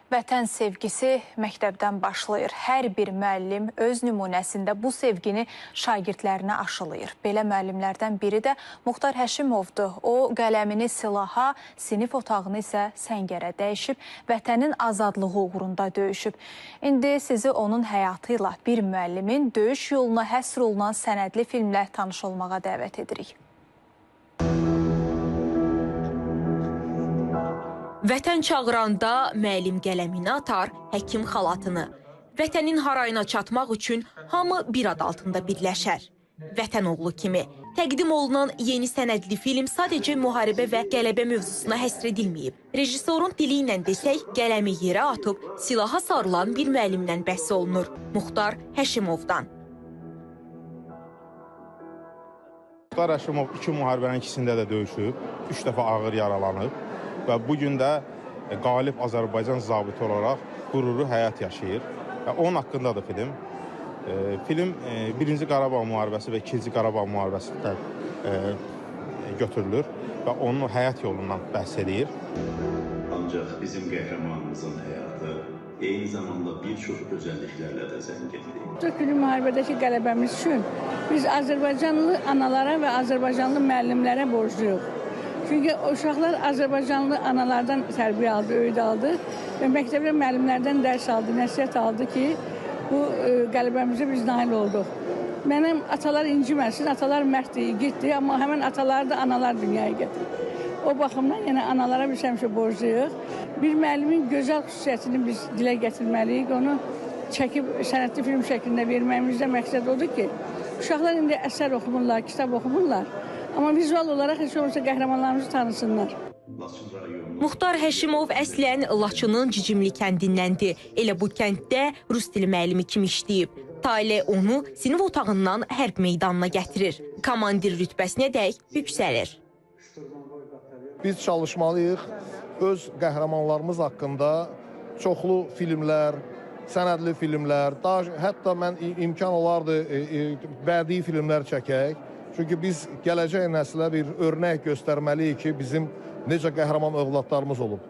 Vətən sevgisi məktəbdən başlayır. Hər bir müəllim öz nümunəsində bu sevgini şagirdlərinə aşılayır. Belə müəllimlərdən biri də Muxtar Həşimovdur. O, qələmini silaha, sinif otağını isə səngərə dəyişib, vətənin azadlığı uğrunda döyüşüb. İndi sizi onun həyatı ilə bir müəllimin döyüş yoluna həsr olunan sənədli filmlə tanış olmağa dəvət edirik. Vətən çağıranda müəllim qələmini atar, həkim xalatını. Vətənin harayına çatmaq üçün hamı bir ad altında birləşər. Vətən oğlu kimi təqdim olunan yeni sənədli film sadəcə müharibə və qələbə mövzusuna həsr edilməyib. Rejissorun dili ilə desək, qələmi yerə atıb silaha sarılan bir müəllimdən bəhs olunur. Muxtar Həşimovdan. Muxtar Həşimov 2 müharibənin ikisində də döyüşüb, 3 dəfə ağır yaralanıb. Və bugün də qalib Azərbaycan zabiti olaraq qürurlu həyat yaşayır. Və onun haqqındadır film. Film 1-ci Qarabağ müharibəsi və 2-ci Qarabağ müharibəsindən götürülür və onun həyat yolundan bəhs edir. Ancaq bizim qəhrəmanımızın həyatı eyni zamanda bir çox özəlliklərlə də zəngindir. 4 günlük müharibədəki qələbəmiz üçün biz Azərbaycanlı analara və Azərbaycanlı müəllimlərə borcluyuq. Çünki uşaqlar Azərbaycanlı analardan tərbiyə aldı, öyrüd aldı və məktəbdə müəllimlərdən dərs aldı, nəsihət aldı ki, bu qələbəmizə biz nail olduq. Mənim atalar inciməsin, atalar mərddir, igiddir, amma həmən ataları da analar dünyaya gətirir. O baxımdan yəni analara biz həmişə borcluyuq. Bir müəllimin gözəl xüsusiyyətini biz dilə gətirməliyik, onu çəkib sənədli film şəklində verməyimizdə məqsəd odur ki, uşaqlar indi əsər oxumurlar, kitab oxumurlar. Amma vizual olaraq heç olmasa qəhrəmanlarımızı tanısınlar. Muxtar Həşimov əslən Laçının Cicimli kəndindəndir. Elə bu kənddə rus dili müəllimi kimi işləyib. Tale onu sinif otağından hərb meydanına gətirir. Komandir rütbəsinədək yüksəlir. Biz çalışmalıyıq öz qəhrəmanlarımız haqqında çoxlu filmlər, sənədli filmlər, hətta mən imkan olardı bədii filmlər çəkək. Çünki biz gələcək nəslə bir örnək göstərməliyik ki, bizim necə qəhrəman övladlarımız olub.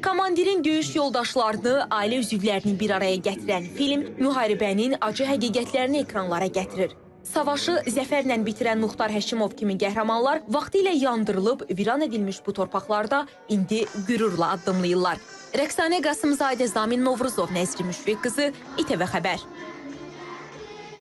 Komandirin döyüş yoldaşlarını, ailə üzvlərini bir araya gətirən film müharibənin acı həqiqətlərini ekranlara gətirir. Savaşı zəfərlə bitirən Muxtar Həşimov kimi qəhrəmanlar vaxtilə yandırılıb, viran edilmiş bu torpaqlarda indi qürurla addımlayırlar. Rəqsanə Qasımzadə, Zamin Novruzov, Nəzri Müşfiq qızı, İTV Xəbər.